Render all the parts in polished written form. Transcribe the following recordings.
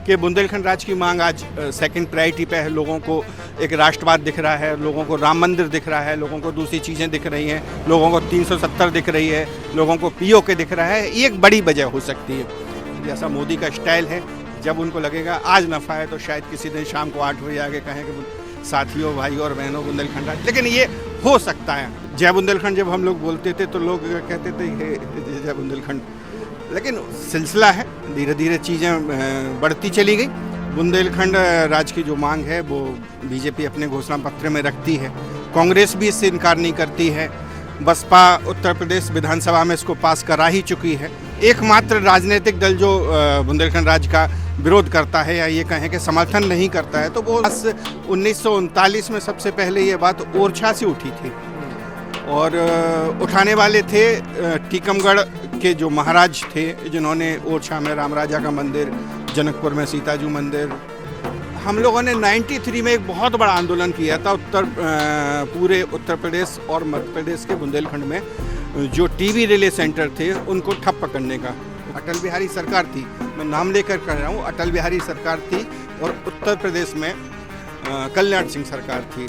कि बुंदेलखंड राज की मांग आज सेकंड प्रायोरिटी पे है। लोगों को एक राष्ट्रवाद दिख रहा है, लोगों को राम मंदिर दिख रहा है, लोगों को दूसरी चीज़ें दिख रही हैं, लोगों को 370 दिख रही है, लोगों को पीओके दिख रहा है। ये एक बड़ी वजह हो सकती है। जैसा मोदी का स्टाइल है, जब उनको लगेगा आज नफ़ा है तो शायद किसी दिन शाम को 8 बजे आके कहें कि साथियों, भाई और बहनों, बुंदेलखंड राज। लेकिन ये हो सकता है। जय बुंदेलखंड जब हम लोग बोलते थे तो लोग कहते थे हे जय बुंदेलखंड, लेकिन सिलसिला है, धीरे धीरे चीज़ें बढ़ती चली गई। बुंदेलखंड राज की जो मांग है वो बीजेपी अपने घोषणा पत्र में रखती है, कांग्रेस भी इससे इनकार नहीं करती है, बसपा उत्तर प्रदेश विधानसभा में इसको पास करा ही चुकी है। एकमात्र राजनीतिक दल जो बुंदेलखंड राज का विरोध करता है या ये कहें कि समर्थन नहीं करता है तो वो 1939 में सबसे पहले ये बात ओरछा से उठी थी और उठाने वाले थे टीकमगढ़ के जो महाराज थे, जिन्होंने ओरछा में राम राजा का मंदिर, जनकपुर में सीताजू मंदिर। हम लोगों ने 93 में एक बहुत बड़ा आंदोलन किया था पूरे उत्तर प्रदेश और मध्य प्रदेश के बुंदेलखंड में जो टीवी रिले सेंटर थे उनको ठप्प करने का। अटल बिहारी सरकार थी, मैं नाम लेकर कह रहा हूँ, अटल बिहारी सरकार थी और उत्तर प्रदेश में कल्याण सिंह सरकार थी।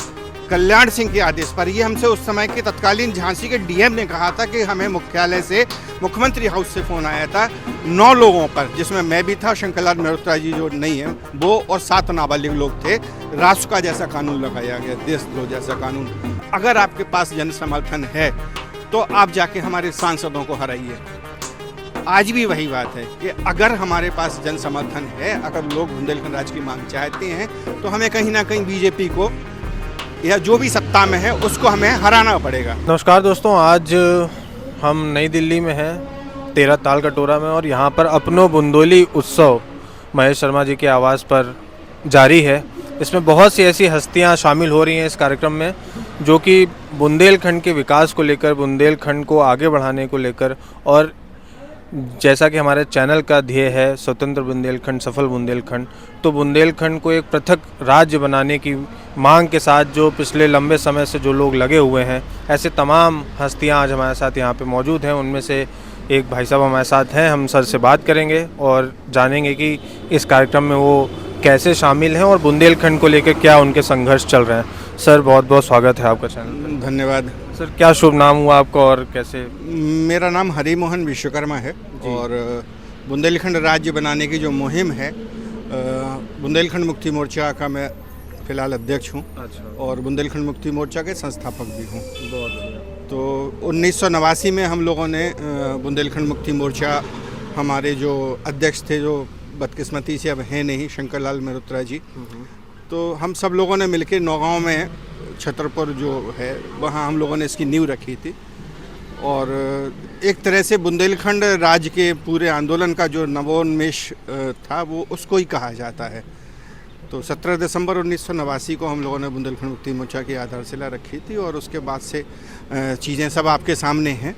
कल्याण सिंह के आदेश पर ये हमसे उस समय के तत्कालीन झांसी के डीएम ने कहा था कि हमें मुख्यालय से, मुख्यमंत्री हाउस से फ़ोन आया था 9 लोगों पर, जिसमें मैं भी था, शंकरलाल मेहरोत्रा जी जो नहीं है वो, और 7 नाबालिग लोग थे। रासुका जैसा कानून लगाया गया, देशद्रोह जैसा कानून। अगर आपके पास जन समर्थन है तो आप जाके हमारे सांसदों को हराइए। आज भी वही बात है कि अगर हमारे पास जन समर्थन है, अगर लोग बुंदेलखंड राज की मांग चाहते हैं तो हमें कहीं ना कहीं बीजेपी को या जो भी सत्ता में है उसको हमें हराना पड़ेगा। नमस्कार दोस्तों, आज हम नई दिल्ली में हैं 13 ताल कटोरा में और यहाँ पर अपनो बुंदोली उत्सव महेश शर्मा जी के आवास पर जारी है। इसमें बहुत सी ऐसी हस्तियाँ शामिल हो रही हैं इस कार्यक्रम में जो कि बुंदेलखंड के विकास को लेकर, बुंदेलखंड को आगे बढ़ाने को लेकर, और जैसा कि हमारे चैनल का ध्येय है स्वतंत्र बुंदेलखंड, सफल बुंदेलखंड, तो बुंदेलखंड को एक पृथक राज्य बनाने की मांग के साथ जो पिछले लंबे समय से जो लोग लगे हुए हैं, ऐसे तमाम हस्तियां आज हमारे साथ यहाँ पे मौजूद हैं। उनमें से एक भाई साहब हमारे साथ हैं, हम सर से बात करेंगे और जानेंगे कि इस कार्यक्रम में वो कैसे शामिल हैं और बुंदेलखंड को लेकर क्या उनके संघर्ष चल रहे हैं। सर, बहुत बहुत स्वागत है आपका चैनल पर। धन्यवाद सर, क्या शुभ नाम हुआ आपका और कैसे? मेरा नाम हरिमोहन विश्वकर्मा है और बुंदेलखंड राज्य बनाने की जो मुहिम है, बुंदेलखंड मुक्ति मोर्चा का मैं फ़िलहाल अध्यक्ष हूँ। अच्छा। और बुंदेलखंड मुक्ति मोर्चा के संस्थापक भी हूँ। बहुत बढ़िया। तो 1989 में हम लोगों ने बुंदेलखंड मुक्ति मोर्चा, हमारे जो अध्यक्ष थे जो बदकिस्मती से अब हैं नहीं, शंकरलाल मेहरोत्रा जी, तो हम सब लोगों ने मिलकर नौगांव में छतरपुर जो है वहाँ हम लोगों ने इसकी नींव रखी थी और एक तरह से बुंदेलखंड राज के पूरे आंदोलन का जो नवोन्मेष था वो उसको ही कहा जाता है। तो 17 दिसंबर 1989 को हम लोगों ने बुंदेलखंड मुक्ति मोर्चा की आधारशिला रखी थी और उसके बाद से चीज़ें सब आपके सामने हैं।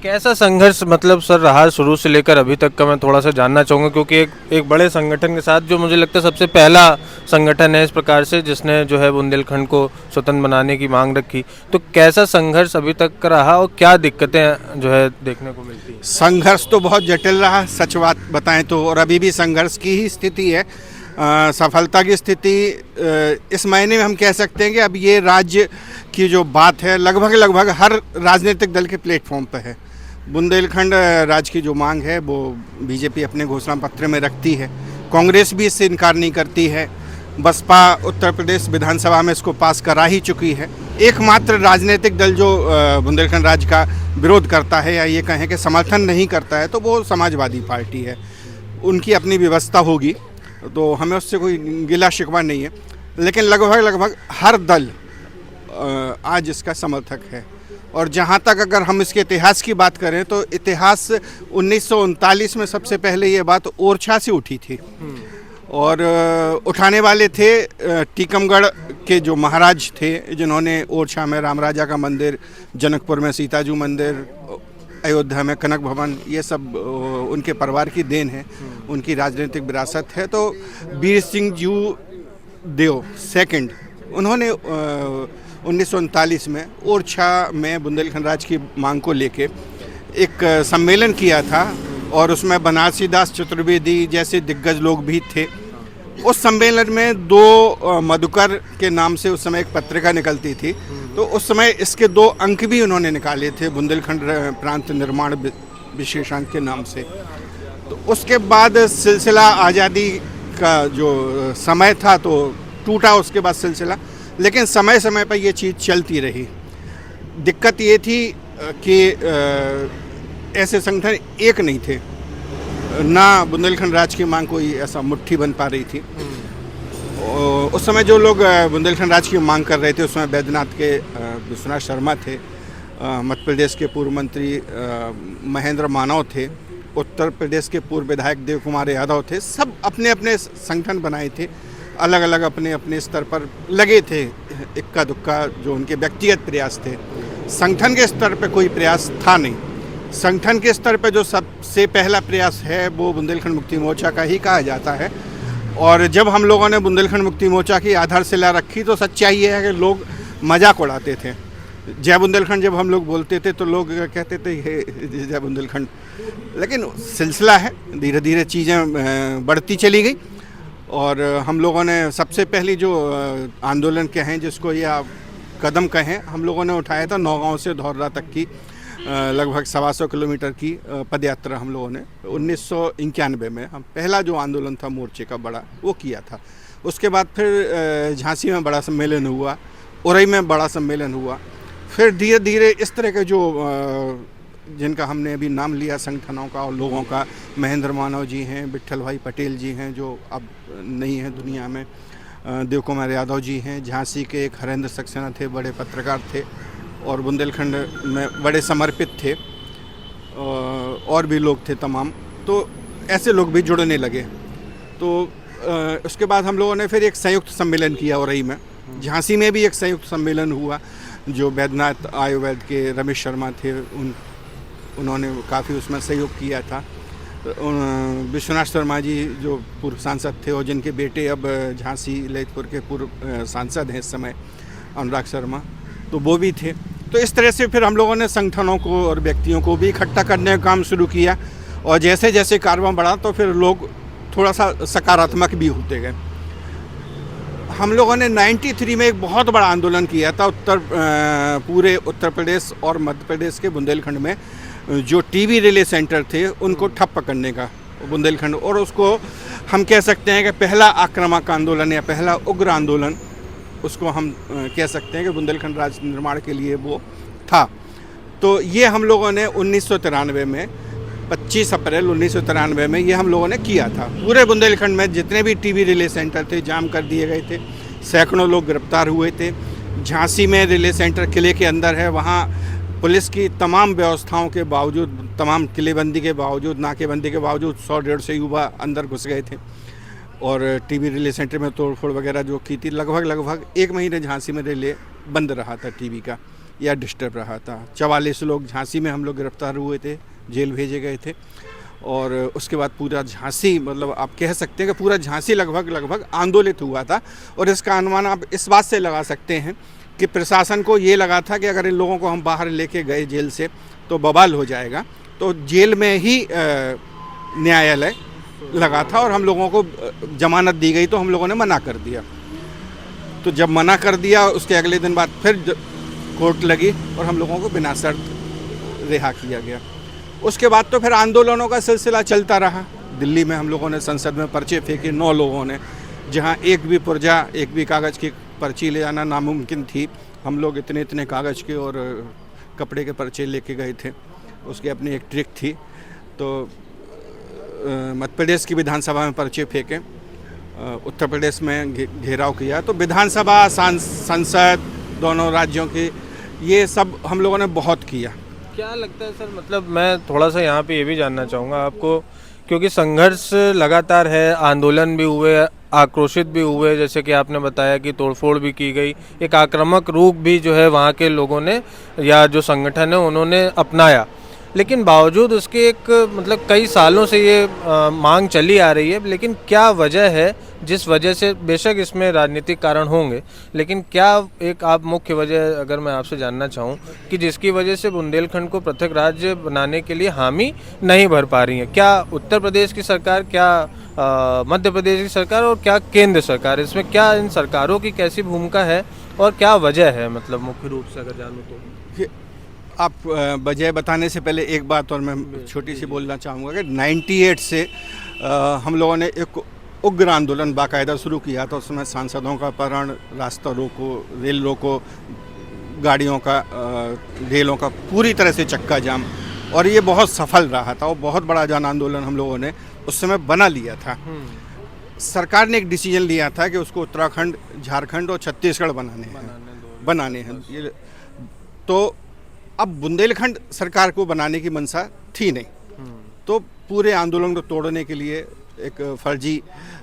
कैसा संघर्ष मतलब सर रहा शुरू से लेकर अभी तक का, मैं थोड़ा सा जानना चाहूँगा, क्योंकि एक बड़े संगठन के साथ, जो मुझे लगता है सबसे पहला संगठन है इस प्रकार से जिसने जो है बुंदेलखंड को स्वतंत्र बनाने की मांग रखी, तो कैसा संघर्ष अभी तक का रहा और क्या दिक्कतें जो है देखने को मिलती है? संघर्ष तो बहुत जटिल रहा, सच बात बताएं तो, और अभी भी संघर्ष की ही स्थिति है। सफलता की स्थिति इस मायने में हम कह सकते हैं कि अब ये राज्य की जो बात है लगभग हर राजनीतिक दल के प्लेटफॉर्म पर है। बुंदेलखंड राज की जो मांग है वो बीजेपी अपने घोषणा पत्र में रखती है, कांग्रेस भी इससे इनकार नहीं करती है, बसपा उत्तर प्रदेश विधानसभा में इसको पास करा ही चुकी है। एकमात्र राजनीतिक दल जो बुंदेलखंड राज का विरोध करता है या ये कहें कि समर्थन नहीं करता है तो वो समाजवादी पार्टी है। उनकी अपनी व्यवस्था होगी तो हमें उससे कोई गिला शिकवा नहीं है, लेकिन लगभग हर दल आज इसका समर्थक है। और जहाँ तक अगर हम इसके इतिहास की बात करें तो इतिहास 1939 में सबसे पहले ये बात ओरछा से उठी थी और उठाने वाले थे टीकमगढ़ के जो महाराज थे, जिन्होंने ओरछा में राम राजा का मंदिर, जनकपुर में सीताजू मंदिर, अयोध्या में कनक भवन, ये सब उनके परिवार की देन है, उनकी राजनीतिक विरासत है। तो वीर सिंह जी देव सेकंड, उन्होंने 1939 में ओरछा में बुंदेलखंड राज की मांग को लेके एक सम्मेलन किया था और उसमें बनारसी दास चतुर्वेदी जैसे दिग्गज लोग भी थे। उस सम्मेलन में दो मधुकर के नाम से उस समय एक पत्रिका निकलती थी, तो उस समय इसके 2 अंक भी उन्होंने निकाले थे बुंदेलखंड प्रांत निर्माण विशेषांक के नाम से। तो उसके बाद सिलसिला आज़ादी का जो समय था तो टूटा उसके बाद सिलसिला, लेकिन समय समय पर ये चीज़ चलती रही। दिक्कत ये थी कि ऐसे संगठन एक नहीं थे, ना बुंदेलखंड राज की मांग कोई ऐसा मुट्ठी बन पा रही थी। उस समय जो लोग बुंदेलखंड राज की मांग कर रहे थे उसमें बैद्यनाथ के विश्वनाथ शर्मा थे, मध्य प्रदेश के पूर्व मंत्री महेंद्र मानव थे, उत्तर प्रदेश के पूर्व विधायक देव कुमार यादव थे। सब अपने अपने संगठन बनाए थे, अलग अलग अपने अपने स्तर पर लगे थे, इक्का दुक्का जो उनके व्यक्तिगत प्रयास थे। संगठन के स्तर पर कोई प्रयास था नहीं। संगठन के स्तर पर जो सबसे पहला प्रयास है वो बुंदेलखंड मुक्ति मोर्चा का ही कहा जाता है। और जब हम लोगों ने बुंदेलखंड मुक्ति मोर्चा की आधारशिला रखी तो सच्चाई ये है कि लोग मजाक उड़ाते थे। जय बुंदेलखंड जब हम लोग बोलते थे तो लोग कहते थे ये जय बुंदेलखंड, लेकिन सिलसिला है, धीरे धीरे चीज़ें बढ़ती चली गई। और हम लोगों ने सबसे पहली जो आंदोलन कहें जिसको या कदम कहें, हम लोगों ने उठाया था नौगांव से धौररा तक की लगभग 125 किलोमीटर की पद यात्रा हम लोगों ने 1991 में हम पहला जो आंदोलन था मोर्चे का बड़ा वो किया था। उसके बाद फिर झांसी में बड़ा सम्मेलन हुआ, उरई में बड़ा सम्मेलन हुआ। फिर धीरे धीरे इस तरह के जो जिनका हमने अभी नाम लिया संगठनों का और लोगों का, महेंद्र मानव जी हैं, विट्ठल भाई पटेल जी हैं जो अब नहीं हैं दुनिया में, देव कुमार यादव जी हैं, झांसी के एक हरेंद्र सक्सेना थे, बड़े पत्रकार थे और बुंदेलखंड में बड़े समर्पित थे, और भी लोग थे तमाम। तो ऐसे लोग भी जुड़ने लगे। तो उसके बाद हम लोगों ने फिर एक संयुक्त सम्मेलन किया उरई में। झांसी में भी एक संयुक्त सम्मेलन हुआ जो बैद्यनाथ आयुर्वेद के रमेश शर्मा थे, उन्होंने काफ़ी उसमें सहयोग किया था। विश्वनाथ शर्मा जी जो पूर्व सांसद थे और जिनके बेटे अब झांसी ललितपुर के पूर्व सांसद हैं इस समय, अनुराग शर्मा, तो वो भी थे। तो इस तरह से फिर हम लोगों ने संगठनों को और व्यक्तियों को भी इकट्ठा करने का काम शुरू किया। और जैसे जैसे कारवां बढ़ा तो फिर लोग थोड़ा सा सकारात्मक भी होते गए। हम लोगों ने 93 में एक बहुत बड़ा आंदोलन किया था पूरे उत्तर प्रदेश और मध्य प्रदेश के बुंदेलखंड में जो टीवी रिले सेंटर थे उनको ठप करने का बुंदेलखंड, और उसको हम कह सकते हैं कि पहला आक्रामक आंदोलन या पहला उग्र आंदोलन उसको हम कह सकते हैं कि बुंदेलखंड राज्य निर्माण के लिए वो था। तो ये हम लोगों ने 1993 में 25 अप्रैल 1993 में ये हम लोगों ने किया था। पूरे बुंदेलखंड में जितने भी टीवी रिले सेंटर थे जाम कर दिए गए थे, सैकड़ों लोग गिरफ्तार हुए थे। झांसी में रिले सेंटर किले के अंदर है, वहाँ पुलिस की तमाम व्यवस्थाओं के बावजूद, तमाम किलेबंदी के बावजूद, नाकेबंदी के बावजूद 100-150 युवा अंदर घुस गए थे और टीवी रिले सेंटर में तोड़फोड़ वगैरह जो की थी। लगभग 1 महीने झांसी में रिले बंद रहा था टीवी का या डिस्टर्ब रहा था। 44 लोग झांसी में हम लोग गिरफ्तार हुए थे, जेल भेजे गए थे। और उसके बाद पूरा झांसी, मतलब आप कह सकते हैं कि पूरा झांसी लगभग आंदोलित हुआ था। और इसका अनुमान आप इस बात से लगा सकते हैं कि प्रशासन को ये लगा था कि अगर इन लोगों को हम बाहर लेके गए जेल से तो बवाल हो जाएगा, तो जेल में ही न्यायालय लगा था और हम लोगों को जमानत दी गई तो हम लोगों ने मना कर दिया। तो जब मना कर दिया उसके अगले दिन बाद फिर कोर्ट लगी और हम लोगों को बिना शर्त रिहा किया गया। उसके बाद तो फिर आंदोलनों का सिलसिला चलता रहा। दिल्ली में हम लोगों ने संसद में पर्चे फेंके 9 लोगों ने, जहां एक भी पुर्जा, एक भी कागज़ की पर्ची ले जाना नामुमकिन थी। हम लोग इतने कागज़ के और कपड़े के पर्चे लेके गए थे। उसकी अपनी एक ट्रिक थी। तो मध्य प्रदेश की विधानसभा में पर्चे फेंके, उत्तर प्रदेश में घेराव किया। तो विधानसभा, संसद, दोनों राज्यों की ये सब हम लोगों ने बहुत किया। क्या लगता है सर, मतलब मैं थोड़ा सा यहाँ पे ये भी जानना चाहूँगा आपको, क्योंकि संघर्ष लगातार है, आंदोलन भी हुए, आक्रोशित भी हुए, जैसे कि आपने बताया कि तोड़फोड़ भी की गई, एक आक्रामक रूप भी जो है वहाँ के लोगों ने या जो संगठन है उन्होंने अपनाया। लेकिन बावजूद उसके एक मतलब कई सालों से ये मांग चली आ रही है। लेकिन क्या वजह है जिस वजह से, बेशक इसमें राजनीतिक कारण होंगे, लेकिन क्या एक आप मुख्य वजह अगर मैं आपसे जानना चाहूँ कि जिसकी वजह से बुंदेलखंड को पृथक राज्य बनाने के लिए हामी नहीं भर पा रही है? क्या उत्तर प्रदेश की सरकार, क्या मध्य प्रदेश की सरकार और क्या केंद्र सरकार, इसमें क्या इन सरकारों की कैसी भूमिका है और क्या वजह है, मतलब मुख्य रूप से अगर जानूँ तो? कि आप वजह बताने से पहले एक बात और मैं छोटी सी बोलना चाहूँगा कि 98 से हम लोगों ने एक उग्र आंदोलन बाकायदा शुरू किया था। उसमें सांसदों का अपहरण, रास्ता रोको, रेल रोको, गाड़ियों का रेलों का पूरी तरह से चक्का जाम, और ये बहुत सफल रहा था और बहुत बड़ा जन आंदोलन हम लोगों ने उस समय बना लिया था। सरकार ने एक डिसीजन लिया था कि उसको उत्तराखंड, झारखंड और छत्तीसगढ़ बनाने हैं। ये तो अब बुंदेलखंड सरकार को बनाने की मंशा थी नहीं, तो पूरे आंदोलन को तोड़ने के लिए एक फर्जी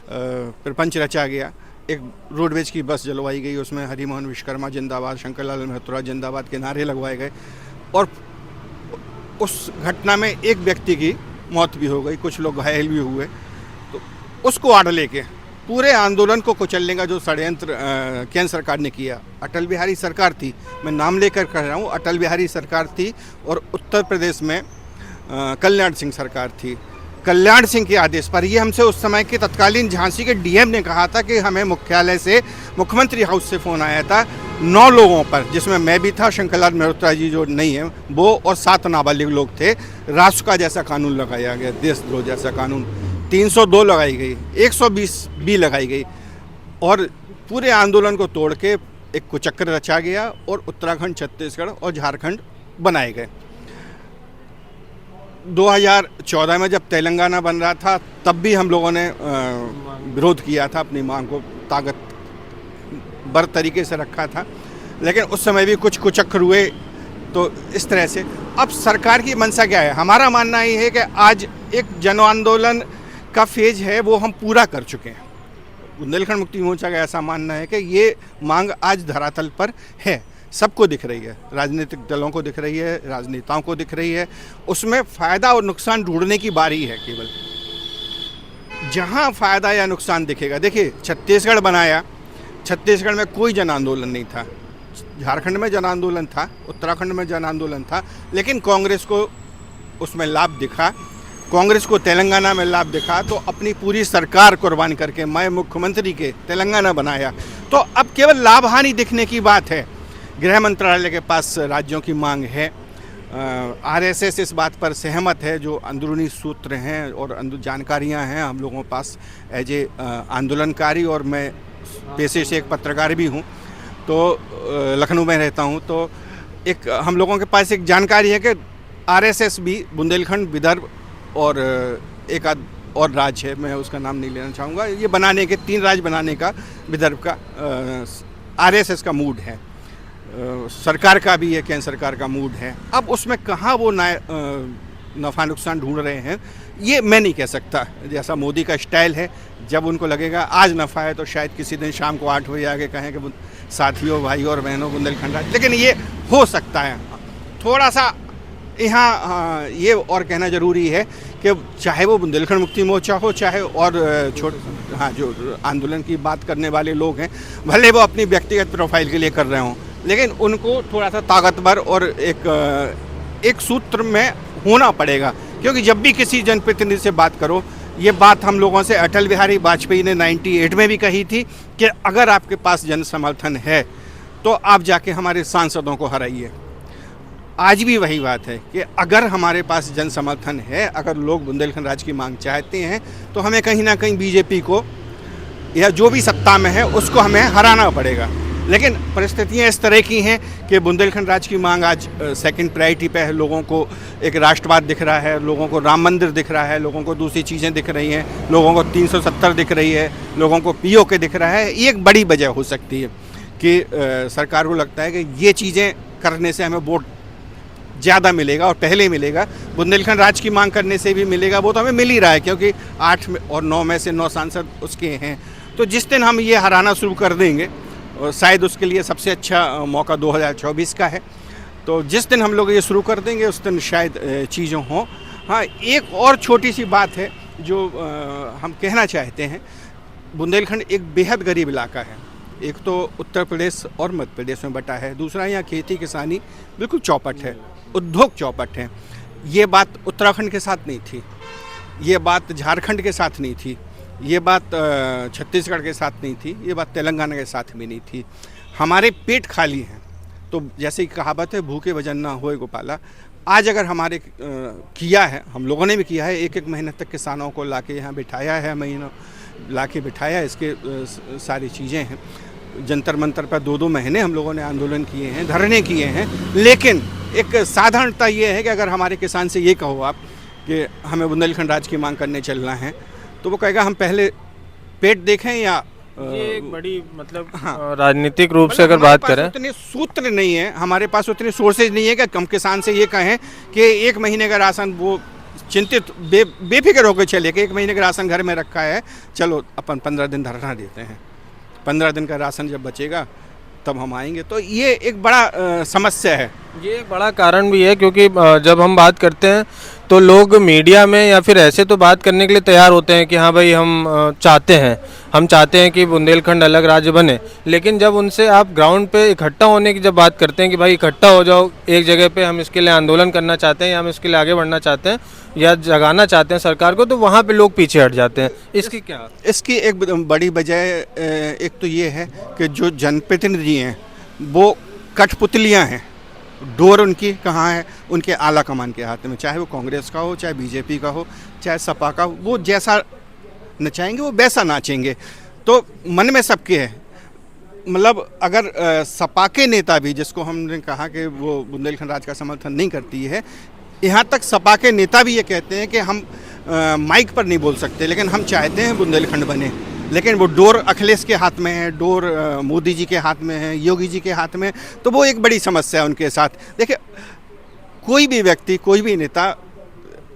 प्रपंच रचा गया। एक रोडवेज की बस जलवाई गई, उसमें हरिमोहन विश्वकर्मा जिंदाबाद, शंकरलाल मेहतरा जिंदाबाद के नारे लगवाए गए, और उस घटना में एक व्यक्ति की मौत भी हो गई, कुछ लोग घायल भी हुए। तो उसको आड़ लेके पूरे आंदोलन को कुचलने का जो षड्यंत्र केंद्र सरकार ने किया, अटल बिहारी सरकार थी, मैं नाम लेकर कह रहा हूँ, अटल बिहारी सरकार थी, और उत्तर प्रदेश में कल्याण सिंह सरकार थी। कल्याण सिंह के आदेश पर, ये हमसे उस समय के तत्कालीन झांसी के डीएम ने कहा था कि हमें मुख्यालय से, मुख्यमंत्री हाउस से फ़ोन आया था 9 लोगों पर, जिसमें मैं भी था, शंकरलाल मेहतरा जी जो नहीं है वो, और 7 नाबालिग लोग थे। राष्ट्र का जैसा कानून लगाया गया, देशद्रोह जैसा कानून, 302 लगाई गई, 120 भी लगाई गई, और पूरे आंदोलन को तोड़ के एक कुचक्कर रचा गया और उत्तराखंड, छत्तीसगढ़ और झारखंड बनाए गए। 2014 में जब तेलंगाना बन रहा था, तब भी हम लोगों ने विरोध किया था, अपनी मांग को ताकतवर तरीके से रखा था, लेकिन उस समय भी कुछ कुचक्कर हुए। तो इस तरह से अब सरकार की मंशा क्या है? हमारा मानना ये है कि आज एक जन आंदोलन का फेज है वो हम पूरा कर चुके हैं। बुंदेलखंड मुक्ति मोर्चा का ऐसा मानना है कि ये मांग आज धरातल पर है, सबको दिख रही है, राजनीतिक दलों को दिख रही है, राजनेताओं को दिख रही है। उसमें फ़ायदा और नुकसान ढूंढने की बारी है केवल, जहां फ़ायदा या नुकसान दिखेगा। देखिए, छत्तीसगढ़ बनाया, छत्तीसगढ़ में कोई जन आंदोलन नहीं था, झारखंड में जन आंदोलन था, उत्तराखंड में जन आंदोलन था, लेकिन कांग्रेस को उसमें लाभ दिखा, कांग्रेस को तेलंगाना में लाभ दिखा, तो अपनी पूरी सरकार कुर्बान करके मैं मुख्यमंत्री के तेलंगाना बनाया। तो अब केवल लाभ हानि दिखने की बात है। गृह मंत्रालय के पास राज्यों की मांग है, आरएसएस इस बात पर सहमत है, जो अंदरूनी सूत्र हैं और जानकारियां हैं हम लोगों के पास एज ए आंदोलनकारी, और मैं पेशे से एक पत्रकार भी हूं, तो लखनऊ में रहता हूं। तो एक हम लोगों के पास एक जानकारी है कि आरएसएस भी बुंदेलखंड, विदर्भ और एक आध और राज्य है, मैं उसका नाम नहीं लेना चाहूँगा, ये बनाने के 3 राज्य बनाने का विदर्भ का आरएसएस का मूड है, सरकार का भी है, केंद्र सरकार का मूड है। अब उसमें कहाँ वो नफ़ा नुकसान ढूंढ रहे हैं ये मैं नहीं कह सकता। जैसा मोदी का स्टाइल है, जब उनको लगेगा आज नफ़ा है तो शायद किसी दिन शाम को 8 बजे आके कहें कि साथियों, भाइयों और बहनों, बुंदेलखंड राज्य, लेकिन ये हो सकता है। थोड़ा सा यहाँ ये और कहना ज़रूरी है कि चाहे वो बुंदेलखंड मुक्ति मोर्चा हो, चाहे और जो आंदोलन की बात करने वाले लोग हैं, भले वो अपनी व्यक्तिगत प्रोफाइल के लिए कर रहे हों, लेकिन उनको थोड़ा सा ताकतवर और एक सूत्र में होना पड़ेगा। क्योंकि जब भी किसी जनप्रतिनिधि से बात करो, ये बात हम लोगों से अटल बिहारी वाजपेयी ने 98 में भी कही थी कि अगर आपके पास जन समर्थन है तो आप जाके हमारे सांसदों को हराइए। आज भी वही बात है कि अगर हमारे पास जन समर्थन है, अगर लोग बुंदेलखंड राज्य की मांग चाहते हैं, तो हमें कहीं ना कहीं बीजेपी को या जो भी सत्ता में है उसको हमें हराना पड़ेगा। लेकिन परिस्थितियां इस तरह की हैं कि बुंदेलखंड राज्य की मांग आज सेकंड प्रायोरिटी पे है। लोगों को एक राष्ट्रवाद दिख रहा है, लोगों को राम मंदिर दिख रहा है, लोगों को दूसरी चीज़ें दिख रही हैं, लोगों को 370 दिख रही है, लोगों को पीओके दिख रहा है। ये एक बड़ी वजह हो सकती है कि सरकार को लगता है कि ये चीज़ें करने से हमें वोट ज़्यादा मिलेगा और पहले मिलेगा। बुंदेलखंड राज्य की मांग करने से भी मिलेगा, वो तो हमें मिल ही रहा है, क्योंकि 8 और 9 में से 9 सांसद उसके हैं। तो जिस दिन हम ये हराना शुरू कर देंगे, और शायद उसके लिए सबसे अच्छा मौका 2024 का है। तो जिस दिन हम लोग ये शुरू कर देंगे उस दिन शायद चीज़ें हों। हाँ, एक और छोटी सी बात है जो हम कहना चाहते हैं। बुंदेलखंड एक बेहद गरीब इलाका है। एक तो उत्तर प्रदेश और मध्य प्रदेश में बटा है, दूसरा यहाँ खेती किसानी बिल्कुल चौपट है, उद्योग चौपट है। ये बात उत्तराखंड के साथ नहीं थी, ये बात झारखंड के साथ नहीं थी, ये बात छत्तीसगढ़ के साथ नहीं थी, ये बात तेलंगाना के साथ भी नहीं थी। हमारे पेट खाली हैं, तो जैसे कि कहावत है, भूखे वजन ना होए गोपाला। आज अगर हमारे किया है, हम लोगों ने भी किया है, एक एक महीने तक किसानों को लाके यहाँ बिठाया है, महीनों लाके बिठाया, इसके सारी चीज़ें हैं। जंतर मंतर पर 2-2 महीने हम लोगों ने आंदोलन किए हैं, धरने किए हैं। लेकिन एक साधारणता ये है कि अगर हमारे किसान से ये कहो आप कि हमें बुंदेलखंड राज्य की मांग करने चलना है, तो वो कहेगा हम पहले पेट देखें या ये एक बड़ी मतलब हाँ, राजनीतिक रूप से अगर बात करें, उतने सूत्र नहीं है, हमारे पास उतने सोर्सेज नहीं है कि हम किसान से ये कहें कि 1 महीने का राशन, वो चिंतित बेफिक्र होकर चले कि 1 महीने का राशन घर में रखा है, चलो अपन 15 दिन धरना देते हैं, 15 दिन का राशन जब बचेगा तब हम आएंगे। तो ये एक बड़ा समस्या है। ये एक बड़ा कारण भी है, क्योंकि जब हम बात करते हैं तो लोग मीडिया में या फिर ऐसे तो बात करने के लिए तैयार होते हैं कि हाँ भाई हम चाहते हैं कि बुंदेलखंड अलग राज्य बने। लेकिन जब उनसे आप ग्राउंड पे इकट्ठा होने की जब बात करते हैं कि भाई इकट्ठा हो जाओ एक जगह पे, हम इसके लिए आंदोलन करना चाहते हैं या हम इसके लिए आगे बढ़ना चाहते हैं या जगाना चाहते हैं सरकार को, तो वहाँ पे लोग पीछे हट जाते हैं। इसकी क्या? इसकी एक बड़ी वजह एक तो ये है कि जो जनप्रतिनिधि हैं वो कठपुतलियाँ हैं। डोर उनकी कहाँ है? उनके आला कमान के हाथ में, चाहे वो कांग्रेस का हो, चाहे बीजेपी का हो, चाहे सपा का हो। वो जैसा नचाएंगे वो वैसा नाचेंगे। तो मन में सबके है, मतलब अगर सपा के नेता भी, जिसको हमने कहा कि वो बुंदेलखंड राज्य का समर्थन नहीं करती है, यहाँ तक सपा के नेता भी ये कहते हैं कि हम माइक पर नहीं बोल सकते, लेकिन हम चाहते हैं बुंदेलखंड बने। लेकिन वो डोर अखिलेश के हाथ में है, डोर मोदी जी के हाथ में है, योगी जी के हाथ में। तो वो एक बड़ी समस्या है उनके साथ। देखिए, कोई भी व्यक्ति, कोई भी नेता,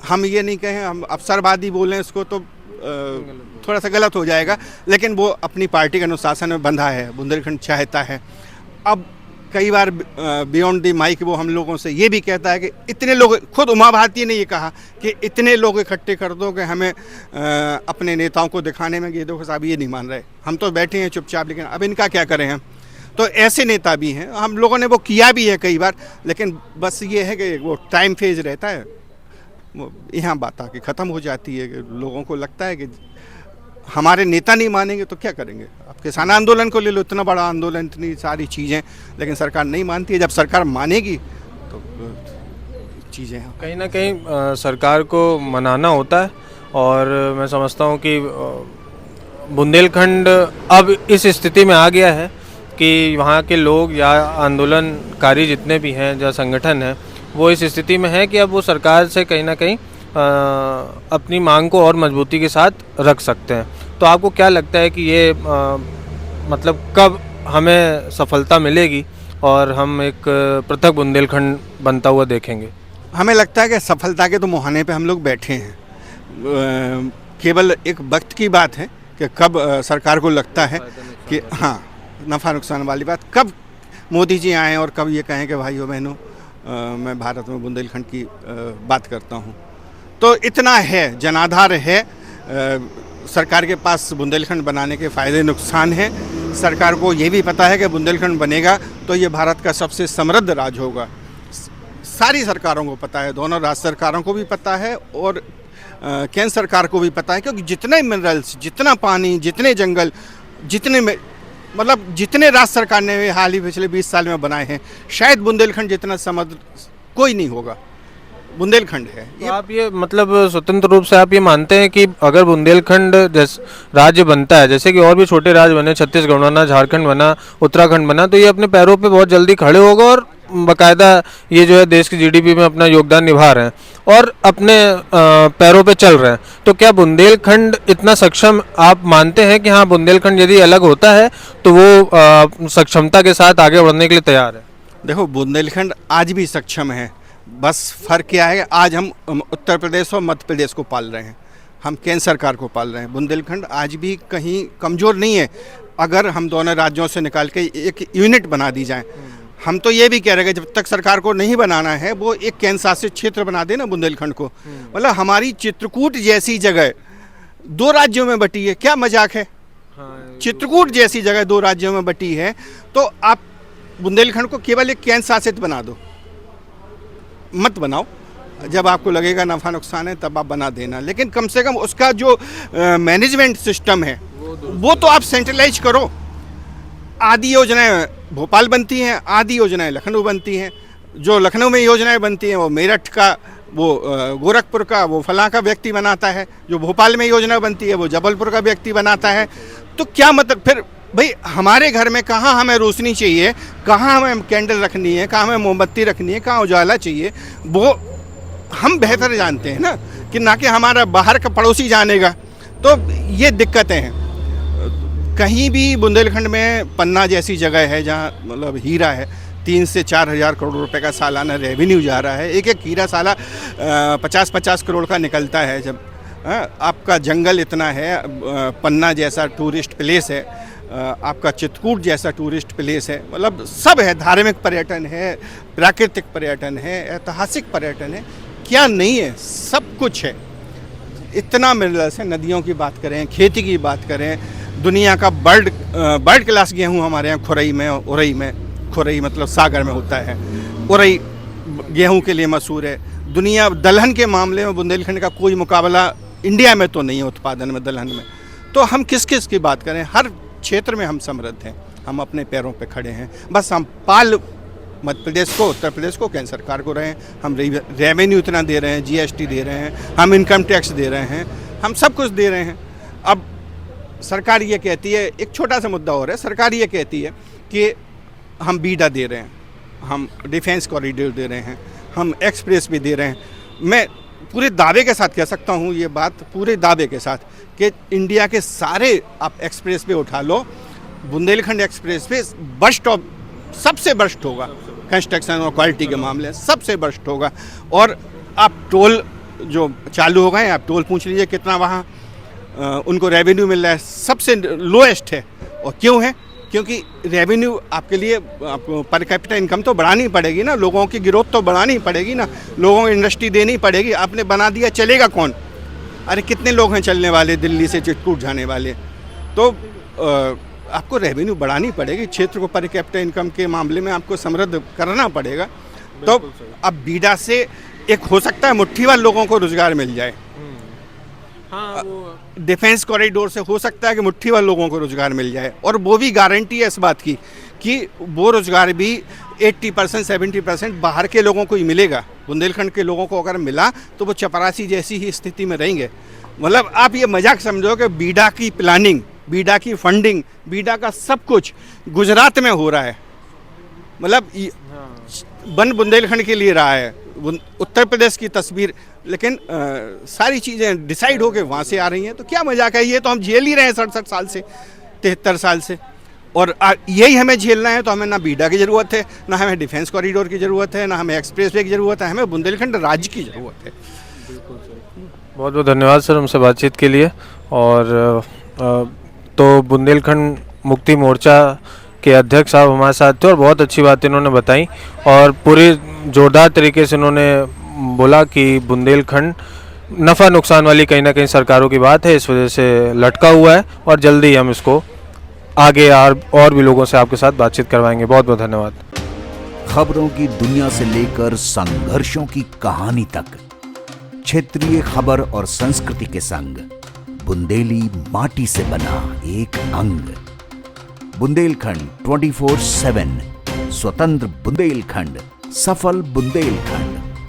हम ये नहीं कहें हम अवसरवादी बोलें इसको तो थोड़ा सा गलत हो जाएगा, लेकिन वो अपनी पार्टी के अनुशासन में बंधा है, बुंदेलखंड चाहता है। अब कई बार बियॉन्ड द माइक वो हम लोगों से ये भी कहता है कि इतने लोग, खुद उमा भारती ने ये कहा कि इतने लोग इकट्ठे कर दो कि हमें अपने नेताओं को दिखाने में, ये देखो साहब ये नहीं मान रहे, हम तो बैठे हैं चुपचाप, लेकिन अब इनका क्या करें हम। तो ऐसे नेता भी हैं, हम लोगों ने वो किया भी है कई बार, लेकिन बस ये है कि वो टाइम फेज रहता है, वो यहाँ बात आके ख़त्म हो जाती है कि लोगों को लगता है कि हमारे नेता नहीं मानेंगे तो क्या करेंगे। अब किसान आंदोलन को ले लो, इतना बड़ा आंदोलन, इतनी सारी चीज़ें, लेकिन सरकार नहीं मानती है। जब सरकार मानेगी तो चीज़ें कहीं ना कहीं सरकार को मनाना होता है। और मैं समझता हूँ कि बुंदेलखंड अब इस स्थिति में आ गया है कि वहाँ के लोग या आंदोलनकारी जितने भी हैं, जो संगठन है, वो इस स्थिति में है कि अब वो सरकार से कहीं ना कहीं अपनी मांग को और मजबूती के साथ रख सकते हैं। तो आपको क्या लगता है कि ये मतलब कब हमें सफलता मिलेगी और हम एक पृथक बुंदेलखंड बनता हुआ देखेंगे? हमें लगता है कि सफलता के तो मुहाने पे हम लोग बैठे हैं। केवल एक वक्त की बात है कि कब सरकार को लगता है कि हाँ, नफ़ा नुकसान वाली बात, कब मोदी जी आएँ और कब ये कहें कि भाइयों बहनों मैं भारत में बुंदेलखंड की बात करता हूँ। तो इतना है, जनाधार है, सरकार के पास बुंदेलखंड बनाने के फ़ायदे नुकसान हैं। सरकार को ये भी पता है कि बुंदेलखंड बनेगा तो ये भारत का सबसे समृद्ध राज्य होगा। सारी सरकारों को पता है, दोनों राज्य सरकारों को भी पता है और केंद्र सरकार को भी पता है, क्योंकि जितने मिनरल्स, जितना पानी, जितने जंगल, जितने राज्य सरकार ने हाल ही पिछले 20 साल में बनाए हैं, शायद बुंदेलखंड जितना समृद्ध कोई नहीं होगा। बुंदेलखंड है। तो आप ये मतलब स्वतंत्र रूप से आप ये मानते हैं कि अगर बुंदेलखंड राज्य बनता है, जैसे कि और भी छोटे राज्य बने, छत्तीसगढ़ बना, झारखंड बना, उत्तराखंड बना, तो ये अपने पैरों पे बहुत जल्दी खड़े होगा और बाकायदा ये जो है देश की जीडीपी में अपना योगदान निभा रहे हैं और अपने पैरों पे चल रहे हैं। तो क्या बुंदेलखंड इतना सक्षम आप मानते हैं कि हाँ, बुंदेलखंड यदि अलग होता है तो वो सक्षमता के साथ आगे बढ़ने के लिए तैयार है? देखो, बुंदेलखंड आज भी सक्षम है, बस फ़र्क क्या है, आज हम उत्तर प्रदेश और मध्य प्रदेश को पाल रहे हैं, हम केंद्र सरकार को पाल रहे हैं। बुंदेलखंड आज भी कहीं कमज़ोर नहीं है। अगर हम दोनों राज्यों से निकाल के एक यूनिट बना दी जाए, हम तो ये भी कह रहे हैं कि जब तक सरकार को नहीं बनाना है वो एक केंद्र शासित क्षेत्र बना दे ना बुंदेलखंड को। मतलब हमारी चित्रकूट जैसी जगह 2 राज्यों में बटी है, क्या मजाक है। चित्रकूट जैसी जगह 2 राज्यों में बटी है तो आप बुंदेलखंड को केवल एक केंद्र शासित बना दो, मत बनाओ। जब आपको लगेगा नफा नुकसान है तब आप बना देना, लेकिन कम से कम उसका जो मैनेजमेंट सिस्टम है वो तो आप सेंट्रलाइज करो। आधी योजनाएं भोपाल बनती हैं, आधी योजनाएं लखनऊ बनती हैं। जो लखनऊ में योजनाएं बनती हैं वो मेरठ का, वो गोरखपुर का, वो फलां का व्यक्ति बनाता है। जो भोपाल में योजना बनती है वो जबलपुर का व्यक्ति बनाता है। तो क्या मतलब फिर भाई हमारे घर में कहाँ हमें रोशनी चाहिए, कहाँ हमें कैंडल रखनी है, कहाँ हमें मोमबत्ती रखनी है, कहाँ उजाला चाहिए, वो हम बेहतर जानते हैं ना, कि ना कि हमारा बाहर का पड़ोसी जानेगा। तो ये दिक्कतें हैं। कहीं भी बुंदेलखंड में पन्ना जैसी जगह है जहाँ मतलब हीरा है, 3 से 4 हज़ार करोड़ रुपए का सालाना रेवेन्यू जा रहा है। एक एक हीरा साला 50-50 करोड़ का निकलता है। जब आपका जंगल इतना है, पन्ना जैसा टूरिस्ट प्लेस है, आपका चित्रकूट जैसा टूरिस्ट प्लेस है, मतलब सब है। धार्मिक पर्यटन है, प्राकृतिक पर्यटन है, ऐतिहासिक पर्यटन है, क्या नहीं है, सब कुछ है। इतना मिनरल्स है। नदियों की बात करें, खेती की बात करें, दुनिया का बर्ड क्लास गेहूँ हमारे यहाँ खुरई में, उरई में, खुरई मतलब सागर में होता है, उरई गेहूँ के लिए मशहूर है। दुनिया दलहन के मामले में बुंदेलखंड का कोई मुकाबला इंडिया में तो नहीं है उत्पादन में, दलहन में। तो हम किस किस की बात करें, हर क्षेत्र में हम समृद्ध हैं, हम अपने पैरों पे खड़े हैं। बस हम पाल मध्य प्रदेश को, उत्तर प्रदेश को, केंद्र सरकार को रहे हैं। हम रेवेन्यू इतना दे रहे हैं, जीएसटी दे रहे हैं, हम इनकम टैक्स दे रहे हैं, हम सब कुछ दे रहे हैं। अब सरकार ये कहती है, एक छोटा सा मुद्दा और है, सरकार ये कहती है कि हम बीडा दे रहे हैं, हम डिफेंस कॉरिडोर दे रहे हैं, हम एक्सप्रेस भी दे रहे हैं। मैं पूरे दावे के साथ कह सकता हूँ ये बात, पूरे दावे के साथ, कि इंडिया के सारे आप एक्सप्रेस पे उठा लो, बुंदेलखंड एक्सप्रेस पे बस्ट ऑफ सबसे बस्ट होगा कंस्ट्रक्शन और क्वालिटी के मामले, सबसे बस्ट होगा। और आप टोल जो चालू हो गए, आप टोल पूछ लीजिए कितना वहाँ उनको रेवेन्यू मिल रहा है, सबसे लोएस्ट है। और क्यों है? क्योंकि रेवेन्यू आपके लिए आपको पर कैपिटा इनकम तो बढ़ानी पड़ेगी ना, लोगों की ग्रोथ तो बढ़ानी पड़ेगी ना, लोगों को इंडस्ट्री देनी पड़ेगी। आपने बना दिया, चलेगा कौन? अरे कितने लोग हैं चलने वाले, दिल्ली से चित्रकूट जाने वाले। तो आपको रेवेन्यू बढ़ानी पड़ेगी, क्षेत्र को पर कैपिटा इनकम के मामले में आपको समृद्ध करना पड़ेगा। तो अब बीडा से एक हो सकता है मुट्ठी वाले लोगों को रोजगार मिल जाए, हाँ, डिफेंस कॉरिडोर से हो सकता है कि मुट्ठी वाले लोगों को रोजगार मिल जाए। और वो भी गारंटी है इस बात की कि वो रोजगार भी 80% 70% बाहर के लोगों को ही मिलेगा। बुंदेलखंड के लोगों को अगर मिला तो वो चपरासी जैसी ही स्थिति में रहेंगे। मतलब आप ये मजाक समझो कि बीडा की प्लानिंग, बीडा की फंडिंग, बीडा का सब कुछ गुजरात में हो रहा है। मतलब वन बुंदेलखंड के लिए रहा है, उत्तर प्रदेश की तस्वीर, लेकिन सारी चीज़ें डिसाइड होकर वहाँ से आ रही हैं। तो क्या मजाक है? ये तो हम झेल ही रहे हैं 67 साल से, 73 साल से। और यही हमें झेलना है तो हमें ना बीडा की ज़रूरत है, ना हमें डिफेंस कॉरिडोर की ज़रूरत है, ना हमें एक्सप्रेस वे की ज़रूरत है, हमें बुंदेलखंड राज्य की ज़रूरत है। बहुत बहुत धन्यवाद सर हमसे बातचीत के लिए। और तो बुंदेलखंड मुक्ति मोर्चा के अध्यक्ष साहब हमारे साथ थे और बहुत अच्छी बात इन्होंने बताई और पूरी जोरदार तरीके से इन्होंने बोला कि बुंदेलखंड नफ़ा नुकसान वाली कहीं ना कहीं सरकारों की बात है, इस वजह से लटका हुआ है और जल्दी ही हम इसको आगे और भी लोगों से आपके साथ बातचीत करवाएंगे। बहुत बहुत धन्यवाद। खबरों की दुनिया से लेकर संघर्षों की कहानी तक, क्षेत्रीय खबर और संस्कृति के संग बुंदेली माटी से बना एक अंग। बुंदेलखंड 24/7, स्वतंत्र बुंदेलखंड, सफल बुंदेलखंड।